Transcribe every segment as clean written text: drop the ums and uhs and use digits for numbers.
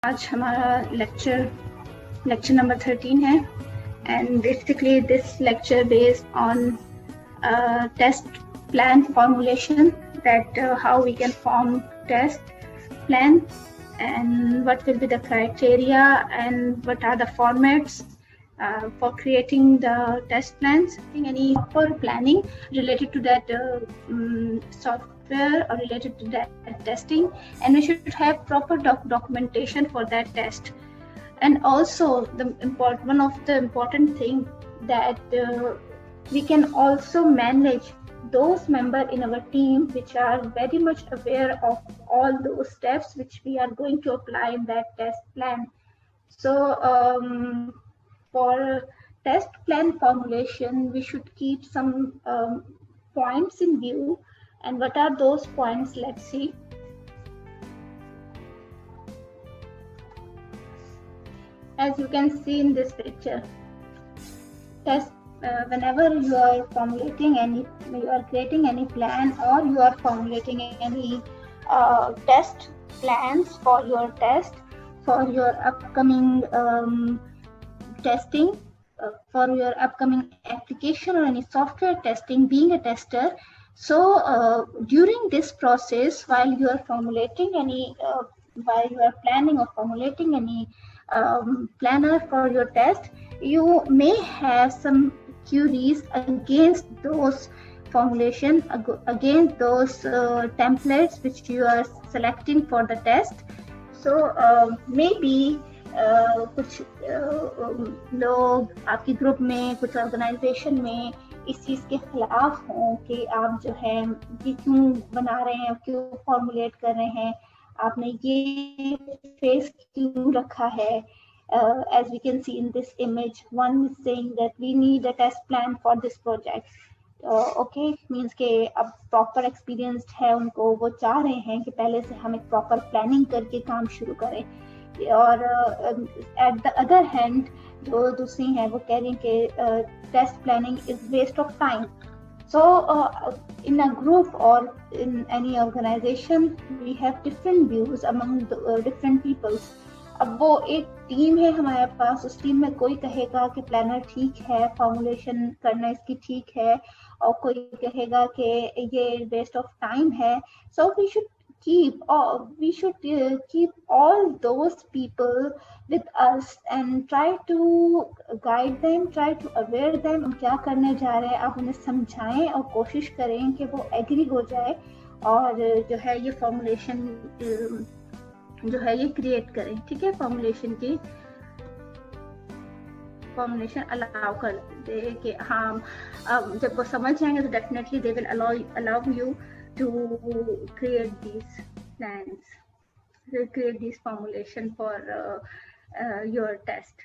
आज हमारा lecture number 13 है and basically this lecture based on test plan formulation, that how we can form test plan and what will be the criteria and what are the formats for creating the test plans. Any proper planning related to that software or related to that testing, and we should have proper documentation for that test. And also one of the important thing that we can also manage those members in our team which are very much aware of all those steps which we are going to apply in that test plan. So for test plan formulation, we should keep some points in view. And what are those points? Let's see. As you can see in this picture, whenever you are formulating you are creating any plan, or you are formulating any test plans for your test, for your upcoming testing, for your upcoming application or any software testing, being a tester. So during this process, while you are formulating while you are planning or formulating any planner for your test, you may have some queries against those formulation, against those templates which you are selecting for the test. So maybe कुछ लोग आपके group में, कुछ organisation में इस चीज के खिलाफ हों कि आप जो है ये क्यों बना रहे हैं, क्यों फॉर्मुलेट कर रहे हैं, आपने ये फेस क्यों रखा है. As we can see in this image, one is saying that we need a test plan for this project. Okay, means के अब प्रॉपर एक्सपीरियंस्ड है उनको, वो चाह रहे हैं कि पहले से हम एक प्रॉपर प्लानिंग करके काम शुरू करें. और एट द अदर हैंड जो दूसरी हैं वो कह रही हैं कि test planning is waste of time. So in a group or in any organization, we have different views among the, different people. अब वो एक टीम है हमारे पास, उस टीम में कोई कहेगा कि प्लानर ठीक है, फॉर्मुलेशन करना इसकी ठीक है, और कोई कहेगा कि ये वेस्ट ऑफ टाइम है. So we should keep all those people with us and try to guide them, try to aware them हम क्या करने जा रहे हैं. आप उन्हें समझाएं और कोशिश करें कि वो एग्री हो जाए और जो है ये फॉर्मुलेशन जो है ये क्रिएट करें. ठीक है, फॉर्मुलेशन अलाउ कर दे कि हाँ, जब वो समझ जाएंगे तो definitely they will allow you to create these plans, create these formulation for your test.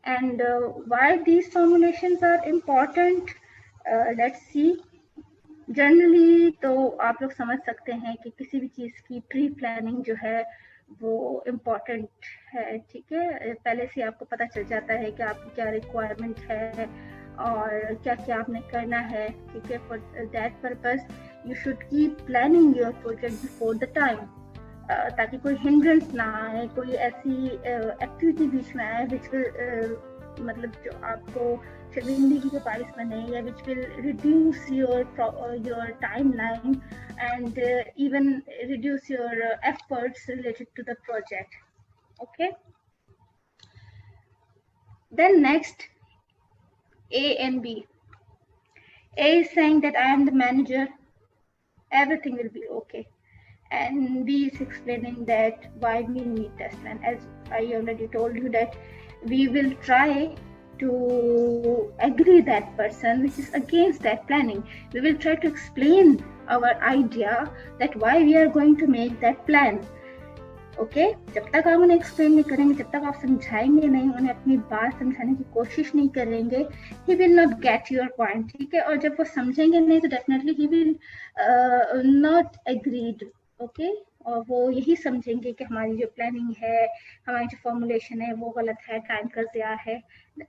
And why these formulations are important, let's see. Generally तो आप लोग समझ सकते हैं कि किसी भी चीज़ की प्री प्लानिंग जो है वो इम्पोर्टेंट है. ठीक है, पहले से आपको पता चल जाता है कि आपकी क्या रिक्वायरमेंट है और क्या क्या आपने करना है. ठीक है, for that purpose you should keep planning your project before the time, ताकि कोई hindrance ना आए, कोई ऐसी एक्टिविटी बीच में आए which will मतलब जो आपको शर्मिंदगी के बारिश बने, या which will reduce your timeline and even reduce your efforts related to the project. Okay, then next, A and B. A is saying that I am the manager, everything will be okay, and B is explaining that why we need test plan. As I already told you that we will try to agree that person which is against that planning. We will try to explain our idea that why we are going to make that plan. Okay, जब तक आप उन्हें explain नहीं करेंगे, जब तक आप समझाएंगे नहीं, उन्हें अपनी बात समझाने की कोशिश नहीं करेंगे, he will not get your point. ठीक है, और जब वो समझेंगे नहीं तो definitely he will not agreed. Okay, और वो यही समझेंगे कि हमारी जो प्लानिंग है, हमारी जो फॉर्मुलेशन है वो गलत है, टाइम का ज़या है.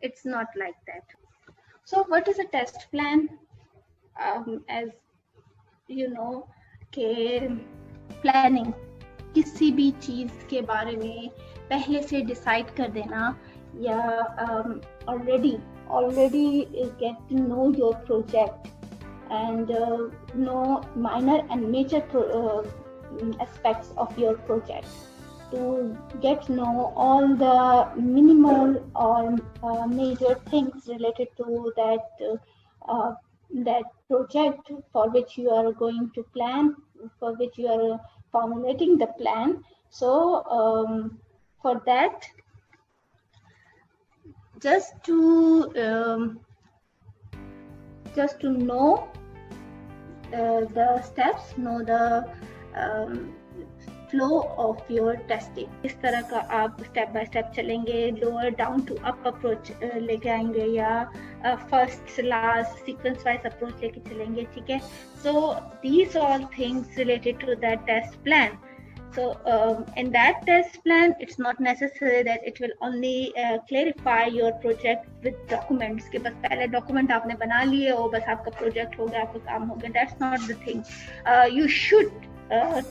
It's not like that. So what is a test plan? As you know कि प्लानिंग किसी भी चीज के बारे में पहले से डिसाइड कर देना या already get to know your project and know minor and major aspects of your project, to get to know all the minimal or major things related to that project for which you are going to plan, for which you are formulating the plan. So for that, just to know the steps, know the flow of your testing. इस तरह का आप step by step चलेंगे, lower down to up approach लेके आएंगे या first से last sequence wise approach लेके चलेंगे, ठीक है. So these all things related to that test plan. So in that test plan, it's not necessary that it will only clarify your project with documents. कि बस पहले document आपने बना लिए हो, बस आपका project हो गया, आपका काम हो गया. That's not the thing. You should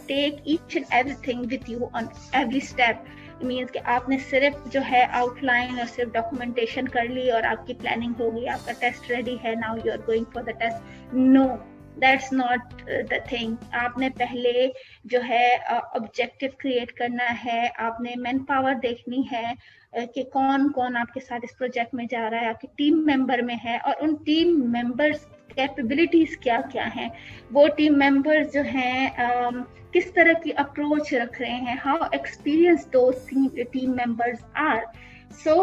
take each and everything with you on every step. It means कि आपने सिर्फ जो है outline और सिर्फ documentation कर ली और आपकी planning हो गई, आपका test ready है, now you are going for the test. No. That's not the thing. आपने पहले जो है ऑब्जेक्टिव क्रिएट करना है, आपने मैन पावर देखनी है कि कौन कौन आपके साथ इस प्रोजेक्ट में जा रहा है, आपके टीम मेंबर में है, और उन टीम मेंबर्स कैपेबिलिटीज क्या क्या हैं, वो टीम मेंबर्स जो हैं किस तरह की अप्रोच रख रहे हैं, how experience those team members are. So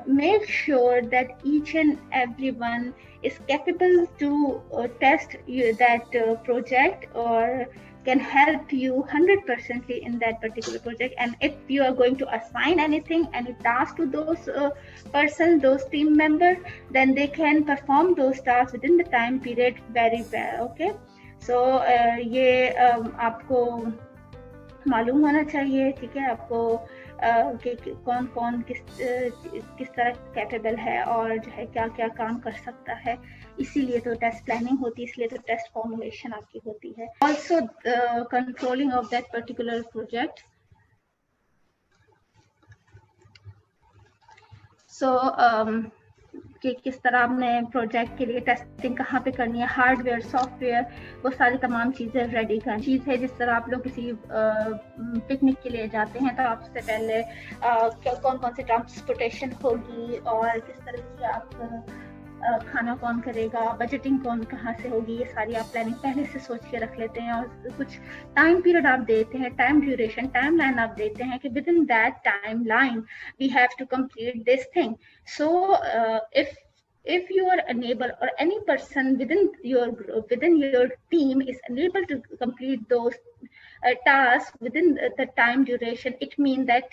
make sure that each and everyone is capable to test that project or can help you 100% in that particular project. And if you are going to assign anything, any task to those person, those team members, then they can perform those tasks within the time period very well. Okay, so ये आपको मालूम होना चाहिए, ठीक है, आपको कि कौन कौन किस तरह कैपेबल है और जो है क्या क्या काम कर सकता है. इसीलिए तो टेस्ट प्लानिंग होती है, इसलिए तो टेस्ट फॉर्मुलेशन आपकी होती है. Also controlling of that particular project. So कि किस तरह आपने प्रोजेक्ट के लिए टेस्टिंग कहाँ पे करनी है, हार्डवेयर, सॉफ्टवेयर, वो सारी तमाम चीज़ें रेडी करनी. चीज़ है जिस तरह आप लोग किसी पिकनिक के लिए जाते हैं तो आपसे पहले कौन कौन सी ट्रांसपोर्टेशन होगी और किस तरह की आप खाना कौन करेगा, बजटिंग कौन कहाँ से होगी, ये सारी आप प्लानिंग पहले से सोच के रख लेते हैं. और कुछ टाइम पीरियड आप देते हैं, टाइम ड्यूरेशन, टाइम लाइन आप देते हैं कि within that timeline we have to complete this thing. So if you are unable or any person within your team is unable to complete those tasks within the time duration, it means that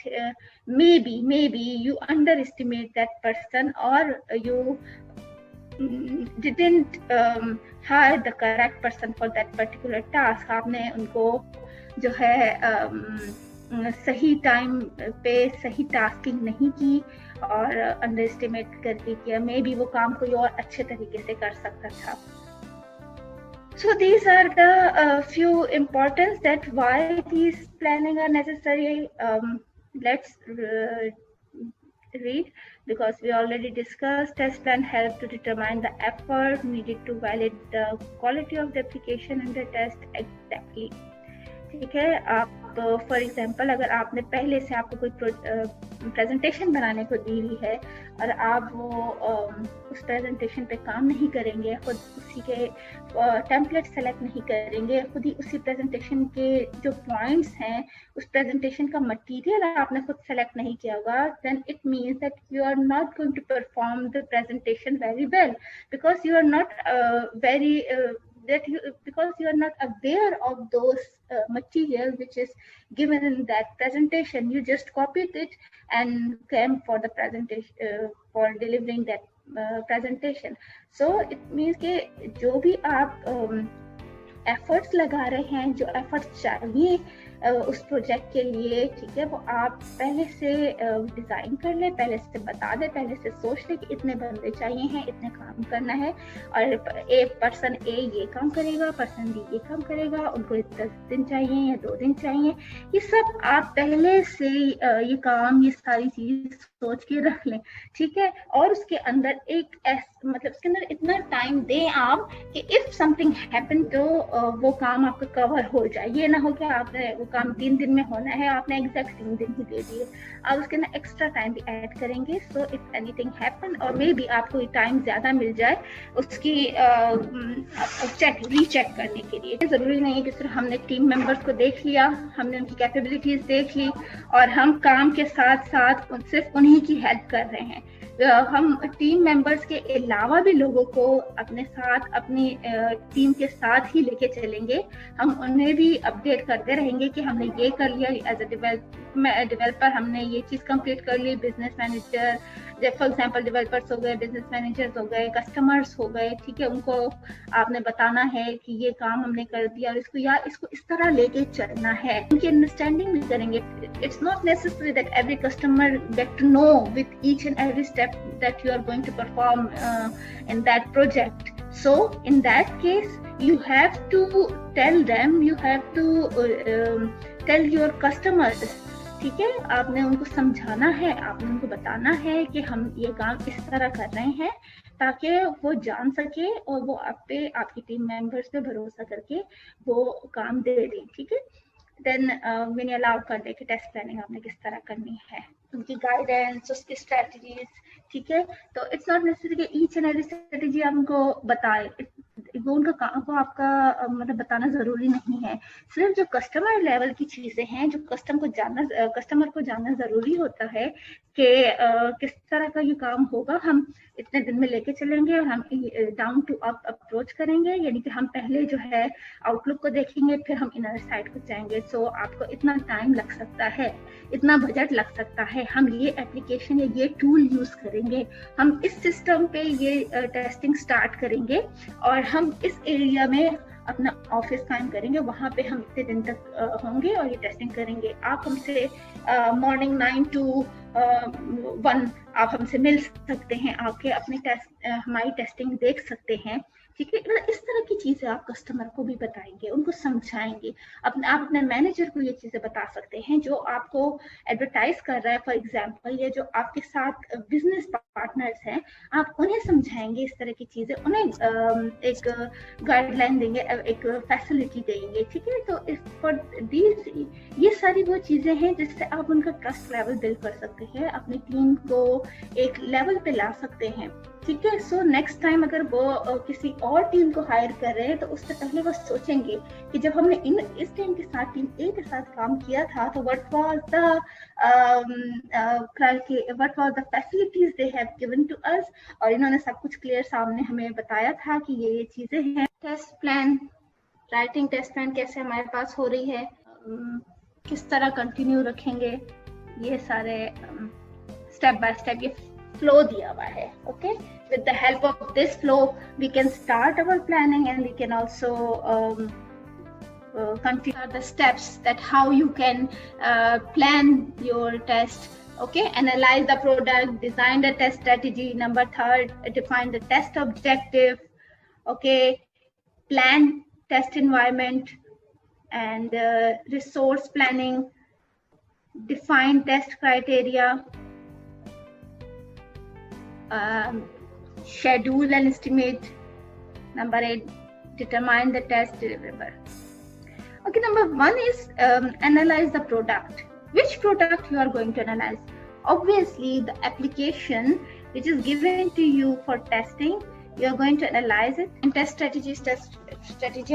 maybe you underestimate that person or you didn't hire the correct person for that particular task. आपने उनको जो है सही time पे सही tasking नहीं की और अंडर एस्टिमेट करके किया. मे बी वो काम कोई और अच्छे तरीके से कर सकता था. So these are the few importance that why these planning are necessary. Let's read, because we already discussed. Test plan help to determine the effort needed to validate the quality of the application and the test exactly. ठीक है. आप for example अगर आपने पहले से आपको कोई presentation बनाने को दी हुई है और आप वो उस प्रेजेंटेशन पे काम नहीं करेंगे, खुद उसी के टेम्पलेट सेलेक्ट नहीं करेंगे, खुद ही उसी प्रेजेंटेशन के जो पॉइंट्स हैं, उस प्रेजेंटेशन का मटेरियल आपने खुद सेलेक्ट नहीं किया होगा, then it means that you are not going to perform the presentation very well, because you are not because you are not aware of those material which is given in that presentation. You just copied it and came for the presentation for delivering that presentation. So it means कि जो भी आप efforts लगा रहे हैं, जो efforts चाहिए उस प्रोजेक्ट के लिए, ठीक है, वो आप पहले से डिजाइन कर ले, पहले से बता दे, पहले से सोच ले कि इतने बंदे चाहिए हैं, इतने काम करना है, और पर्सन ए ये काम करेगा, पर्सन बी ये काम करेगा, उनको 10 दिन चाहिए या 2 दिन चाहिए। ये सब आप पहले से ये काम, ये सारी चीज सोच के रख लें, ठीक है। और उसके अंदर एक मतलब उसके अंदर इतना टाइम दें आप कि इफ समथिंग हैपन तो वो काम आपका कवर हो जाए। ये ना हो कि आपने वो काम 3 दिन में होना है, आपने एग्जैक्ट 3 दिन ही दे दिए, आप उसके अंदर एक्स्ट्रा टाइम भी ऐड करेंगे। सो इफ एनीथिंग हैपन और मे बी आपको टाइम ज्यादा मिल जाए उसकी रीचेक करने के लिए। जरूरी नहीं है कि सिर्फ हमने टीम मेंबर्स को देख लिया, हमने उनकी कैपेबिलिटीज देख ली और हम काम के साथ साथ सिर्फ उन्हीं की हेल्प कर रहे हैं। हम टीम मेंबर्स के अलावा भी लोगों को अपने साथ, अपनी टीम के साथ ही लेके चलेंगे। हम उन्हें भी अपडेट करते रहेंगे कि हमने ये कर लिया, एज अ डेवलपर हमने ये चीज कंप्लीट कर ली, बिजनेस मैनेजर, जब फॉर एग्जांपल डेवलपर्स हो गए, बिजनेस मैनेजर्स हो गए, कस्टमर्स हो गए, ठीक है, उनको आपने बताना है कि ये काम हमने कर दिया और इसको इस तरह लेके चलना है, उनकी अंडरस्टैंडिंग भी करेंगे। It's not necessary that every customer get to know with each and every step that you are going to perform in that project. So in that case you have to tell them, you have to tell your customers, ठीक है, आपने उनको समझाना है, आपने उनको बताना है कि हम ये काम इस तरह कर रहे हैं ताकि वो जान सके और वो आप पे, आपकी टीम मेंबर्स पे भरोसा करके वो काम दे दें, ठीक है। देन मैंने अलाउ कर दे कि टेस्ट प्लानिंग आपने किस तरह करनी है, उनकी गाइडेंस, उसकी स्ट्रेटजीज, ठीक है। तो इट्स नॉट नेसेसरी कि ईच एंड एवरी स्ट्रेटजी आप उनको बताए, वो उनका काम, वो आपका मतलब बताना जरूरी नहीं है। सिर्फ जो कस्टमर लेवल की चीजें हैं, जो कस्टमर को जानना जरूरी होता है कि किस तरह का ये काम होगा, हम इतने दिन में लेके चलेंगे और हम डाउन टू अप अप्रोच करेंगे, यानी कि हम पहले जो है आउटलुक को देखेंगे, फिर हम इनर साइड को जाएंगे। सो आपको इतना टाइम लग सकता है, इतना बजट लग सकता है, हम ये एप्लीकेशन या ये टूल यूज करेंगे, हम इस सिस्टम पे ये टेस्टिंग स्टार्ट करेंगे और हम इस एरिया में अपना ऑफिस कायम करेंगे, वहां पे हम इतने दिन तक होंगे और ये टेस्टिंग करेंगे। आप हमसे मॉर्निंग 9 to 1 आप हमसे मिल सकते हैं, आके अपनी हमारी टेस्टिंग देख सकते हैं, ठीक है। इस तरह की चीजें आप कस्टमर को भी बताएंगे, उनको समझाएंगे। आप अपने मैनेजर को ये चीजें बता सकते हैं जो आपको एडवर्टाइज कर रहा है, फॉर एग्जांपल, या जो आपके साथ बिजनेस पार्टनर्स हैं, आप उन्हें समझाएंगे इस तरह की चीजें, उन्हें एक गाइडलाइन देंगे, एक फैसिलिटी देंगे, ठीक है। तो इस फॉर दीज, ये सारी वो चीजें हैं जिससे आप उनका ट्रस्ट लेवल बिल्ड कर सकते हैं, अपनी टीम को एक लेवल पे ला सकते हैं, ठीक है। सो नेक्स्ट टाइम अगर वो किसी और टीम को हायर कर रहे हैं तो उससे पहले वो सोचेंगे कि जब हमने इस टीम के साथ, टीम ए के साथ काम किया था, तो what was the facilities they have given to us, और इन्होंने सब कुछ क्लियर सामने हमें बताया था कि ये चीजें हैं। Test plan, writing test plan कैसे हमारे पास हो रही है, किस तरह कंटिन्यू रखेंगे, ये सारे स्टेप बाय स्टेप ये फ्लो दिया हुआ है, okay. With the help of this flow we can start our planning and we can also continue the steps that how you can plan your test, okay. Analyze the product, design the test strategy. Number 3, define the test objective, okay. Plan test environment and resource planning, define test criteria, schedule and estimate. Number 8, determine the test deliverable. Okay, number 1 is analyze the product. Which product you are going to analyze? Obviously the application which is given to you for testing, you are going to analyze it. And test strategy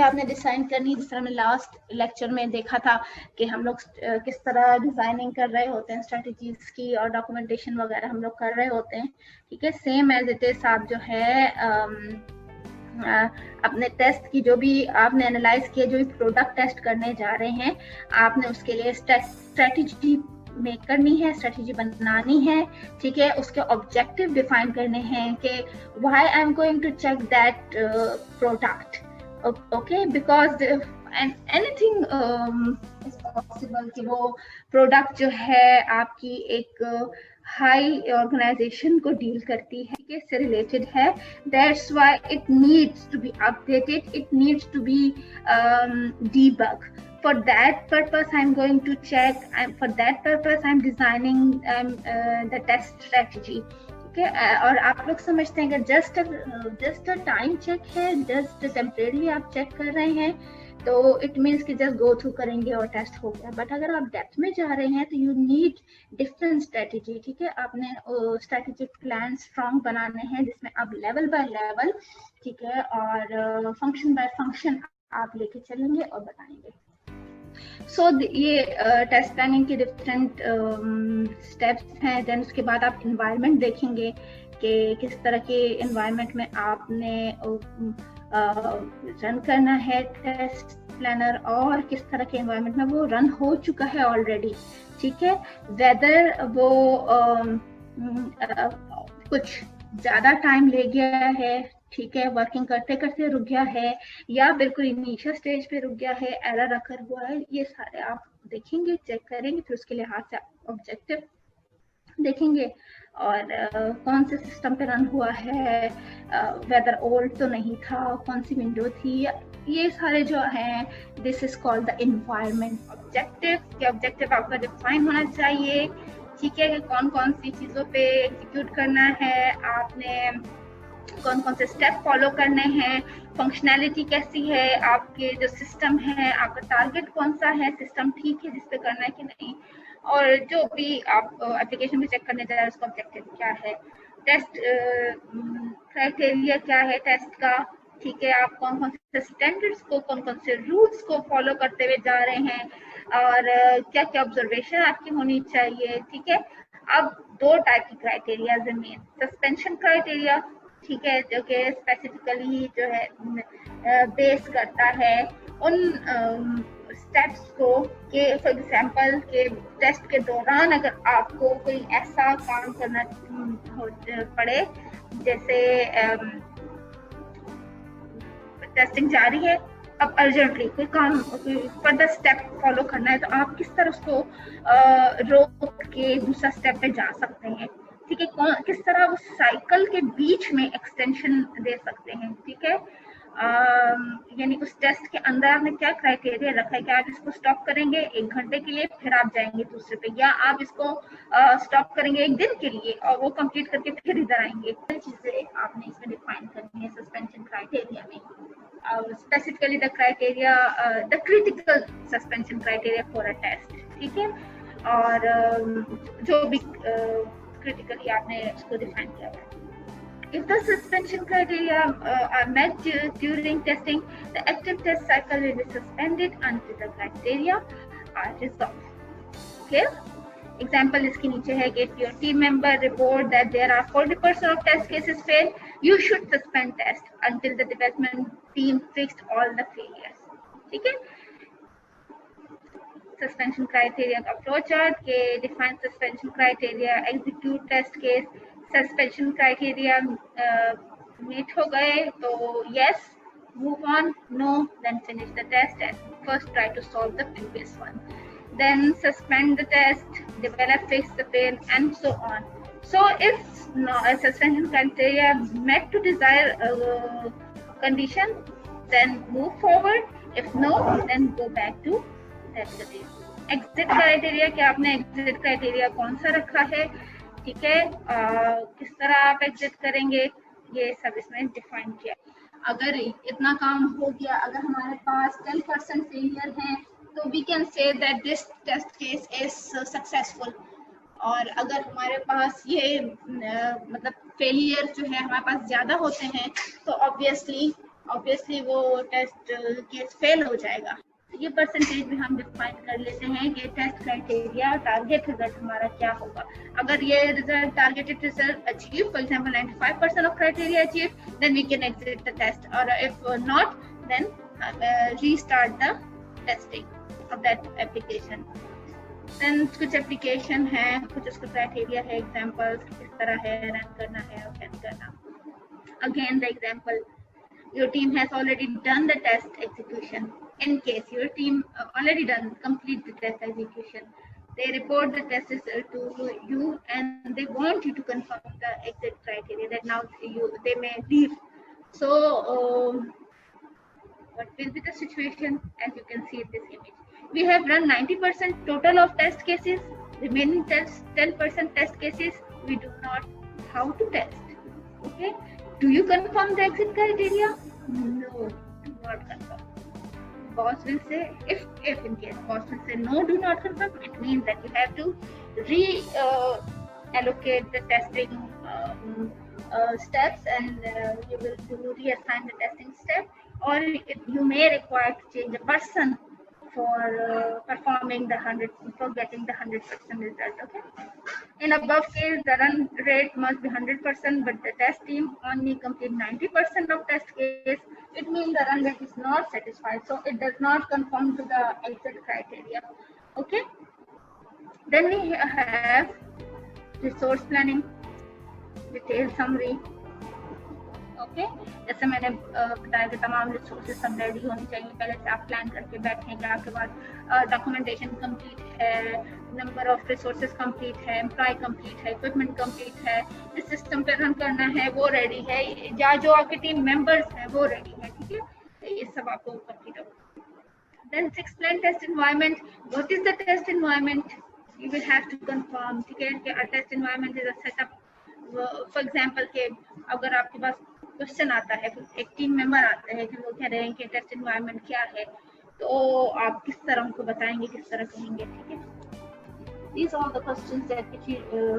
आपने design करनी, जिस तरह हमने last lecture में देखा था कि हम लोग किस तरह डिजाइनिंग कर रहे होते हैं स्ट्रेटजीज की, और डॉक्यूमेंटेशन वगैरह हम लोग कर रहे होते हैं, ठीक है। सेम एज इट इज आप जो है अपने टेस्ट की जो भी आपने एनालाइज किया, जो भी प्रोडक्ट टेस्ट करने जा रहे हैं, आपने उसके लिए स्ट्रेटजी मेक करनी है, स्ट्रेटजी बनानी है, ठीक है। उसके ऑब्जेक्टिव डिफाइन करने हैं कि why I am going to check that product, okay, because and anything is possible कि वो प्रोडक्ट जो है आपकी एक हाई ऑर्गेनाइजेशन को डील करती है, इससे रिलेटेड है. That's why it needs to be updated, it needs to be debug. For that purpose I'm going to check, and for that purpose I'm designing the test strategy. ठीक है. और आप लोग समझते हैं कि जस्ट टाइम चेक है, just temporary आप चेक कर रहे हैं, तो इट मीन्स कि जस्ट गो थ्रू करेंगे और टेस्ट हो गया. बट अगर आप डेप्थ में जा रहे हैं तो यू नीड डिफरेंट स्ट्रेटेजी. ठीक है, आपने स्ट्रेटेजिक प्लान स्ट्रॉन्ग बनाने हैं जिसमें आप लेवल बाय लेवल, ठीक है, और फंक्शन बाय फंक्शन आप लेके चलेंगे और बताएंगे. सो ये टेस्ट प्लानिंग के डिफरेंट स्टेप्स हैं. देन उसके बाद आप इन्वायरमेंट देखेंगे कि किस तरह के इन्वायरमेंट में आपने रन करना है टेस्ट प्लानर, और किस तरह के इन्वायरमेंट में वो रन हो चुका है ऑलरेडी. ठीक है, वेदर वो कुछ ज़्यादा टाइम ले गया है, ठीक है, वर्किंग करते करते रुक गया है, या बिल्कुल इनिशियल स्टेज पे रुक गया है, एरर अकर हुआ है, ये सारे आप देखेंगे, चेक करेंगे. फिर उसके लिहाज से ऑब्जेक्टिव देखेंगे और कौन से सिस्टम पे रन हुआ है, वेदर ओल्ड तो नहीं था, कौन सी विंडो थी, ये सारे जो हैं, this is called the environment. Objective, ये ऑब्जेक्टिव आपका डिफाइन होना चाहिए. ठीक है, कौन कौन सी चीज़ों पे एग्जीक्यूट करना है आपने, कौन कौन से स्टेप फॉलो करने हैं, फंक्शनैलिटी कैसी है, आपके जो सिस्टम है, आपका टारगेट कौन सा है, सिस्टम ठीक है जिस पे करना है कि नहीं, और जो भी आप एप्लीकेशन में चेक करने जा रहे हैं उसका ऑब्जेक्टिव क्या है, टेस्ट क्राइटेरिया क्या है टेस्ट का. ठीक है, आप कौन कौन से स्टैंडर्ड्स को, कौन कौन से रूल्स को फॉलो करते हुए जा रहे हैं, और क्या क्या ऑब्जर्वेशन आपकी होनी चाहिए. ठीक है, अब दो टाइप की क्राइटेरिया है मेन. सस्पेंशन क्राइटेरिया, ठीक है, जो कि स्पेसिफिकली जो है बेस करता है उन स्टेप्स को, कि फॉर एग्जांपल के टेस्ट के दौरान अगर आपको कोई ऐसा काम करना पड़े, जैसे टेस्टिंग जारी है, अब अर्जेंटली कोई काम, कोई फर्दर स्टेप फॉलो करना है, तो आप किस तरह उसको रोक के दूसरा स्टेप पे जा सकते हैं. ठीक है, किस तरह उस साइकिल के बीच में एक्सटेंशन दे सकते हैं. ठीक है, यानी उस टेस्ट के अंदर आपने क्या क्राइटेरिया रखा है कि आप इसको स्टॉप करेंगे 1 घंटे के लिए, फिर आप जाएंगे दूसरे पे, या आप इसको स्टॉप करेंगे 1 दिन के लिए और वो कंप्लीट करके फिर इधर आएंगे. चीजें आपने इसमें डिफाइन करनी है सस्पेंशन क्राइटेरिया में. Specifically the criteria, the critical suspension criteria for a test. ठीक है, और जो भी critically आपने इसको define किया है. If the suspension criteria are met during testing, the active test cycle will be suspended until the criteria are resolved. Okay? Example इसके नीचे है कि if your team member report that there are 40% of test cases fail, you should suspend test until the development team fixed all the failures. ठीक है? Suspension criteria का flow chart के define suspension criteria, execute test case, suspension criteria meet हो गए तो yes, move on, no, then finish the test and first try to solve the previous one, then suspend the test, develop, fix the fail and so on. So if suspension criteria met to desired condition, then move forward. If no, then go back to exit criteria. कि आपने exit criteria कौन सा रखा है, ठीक है, किस तरह आप एग्जिट करेंगे, ये सब इसमें डिफाइन किया. अगर इतना काम हो गया, अगर हमारे पास 10% फेलियर है, तो we can say that this test case is successful. और अगर हमारे पास ये मतलब फेलियर जो है हमारे पास ज्यादा होते हैं, तो ऑब्वियसली वो टेस्ट केस फेल हो जाएगा. ये परसेंटेज भी हम डिफाइन कर लेते हैं कि टेस्ट क्राइटेरिया टारगेट रिजल्ट हमारा क्या होगा. अगर ये result targeted result achieve, for example 95% of criteria achieve, then we can exit the test, और if not, then restart the testing of that application. देन कुछ एप्लीकेशन है, कुछ उसका क्राइटेरिया है, एग्जांपल्स किस तरह है, रन करना है और टेस्ट करना. Again the example, your team has already done the test execution. in case your team already done complete the test execution, they report the test result to you and they want you to confirm the exit criteria that now they may leave. So what will be the situation? As you can see in this image, we have run 90% total of test cases. Remaining 10% test cases we do not how to test. Okay, do you confirm the exit criteria? No, do not confirm. Boss will say, if in case boss will say no, do not confirm, it means that you have to allocate the testing steps, and you will reassign the testing step, or you may require to change a person for performing the 100 for getting the 100% result. Okay, in above case the run rate must be 100%, but the test team only complete 90% of test case. It means the run rate is not satisfied, so it does not conform to the exit criteria. Okay, then we have resource planning, detailed summary. Okay जैसे मैंने बताया कि तमाम resources सब ready होनी चाहिए, पहले से आप प्लान करके बैठें कि आपके पास डॉक्यूमेंटेशन कंप्लीट है, नंबर ऑफ रिसोर्सेज कंप्लीट है, एम्प्लॉय कंप्लीट है, इक्विपमेंट कंप्लीट है, जिस सिस्टम पे रन करना है वो रेडी है, या जो आपके टीम मेंबर्स हैं वो रेडी है, ठीक है, तो ये सब आपको कंप्लीट होगा. Then explain test environment. What is the test environment? You will have to confirm, ठीक है, कि a test environment is a setup. For example कि अगर आपके पास क्वेश्चन आता है, एक टीम मेंबर आता है कि वो कह रहे हैं कि टेस्ट एनवायरनमेंट क्या है, तो आप किस तरह उनको बताएंगे, किस तरह कहेंगे, ठीक है. These are the questions that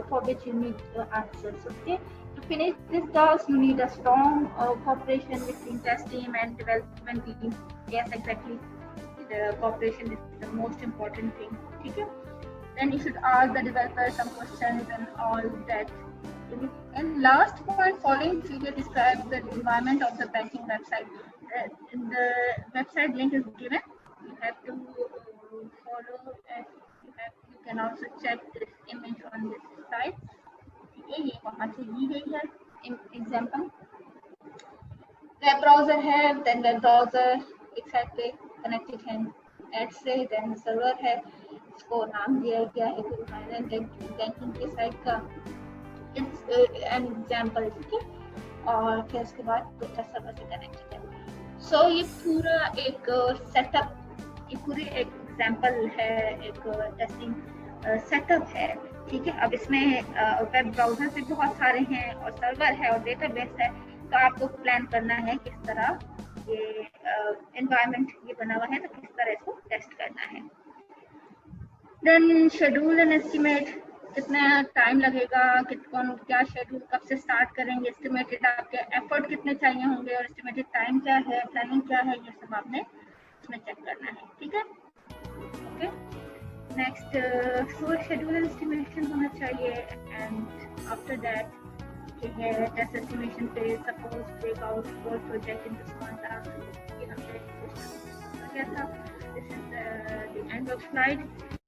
for which you need answers. Okay. To finish this task, you need a strong cooperation between test team and development team. Yes, exactly. The cooperation is the most important thing. Okay. Then you should ask the developer some questions and all that. And last point, following figure describes the environment of the banking website. The website link is given. You have to follow. You can also check this image on this site. ये वहाँ से ली गई है. Example. Web browser है, then web browser एक side पे connected है add से, then server है, इसको नाम दिया गया है बैंकिंग के साइट का. It's an example, ठीक है, और फिर उसके बाद डेटा सर्वर से कनेक्टेड है. सो ये पूरा एक सेटअप, ये पूरी एक एग्जांपल है, एक टेस्टिंग सेटअप है, ठीक है. अब इसमें वेब ब्राउजर से बहुत सारे हैं और सर्वर है और डेटाबेस है, तो आपको प्लान करना है किस तरह ये एनवायरनमेंट ये बना हुआ है, तो किस तरह इसको टेस्ट करना है. देन शेड्यूल एंड एस्टिमेट, कितना टाइम लगेगा, क्या शेड्यूल कब से स्टार्ट करेंगे, एस्टिमेटेड आपके एफर्ट कितने चाहिए होंगे और एस्टिमेटेड टाइम क्या है, प्लानिंग क्या है, ये सब आपने इसमें चेक करना है, ठीक है. Okay, next full schedule and estimation होना चाहिए. एंड आफ्टर दैट है टेस्ट एस्टिमेशन पे suppose break out for project in small task. ये हमने क्या था. This is the end of slide.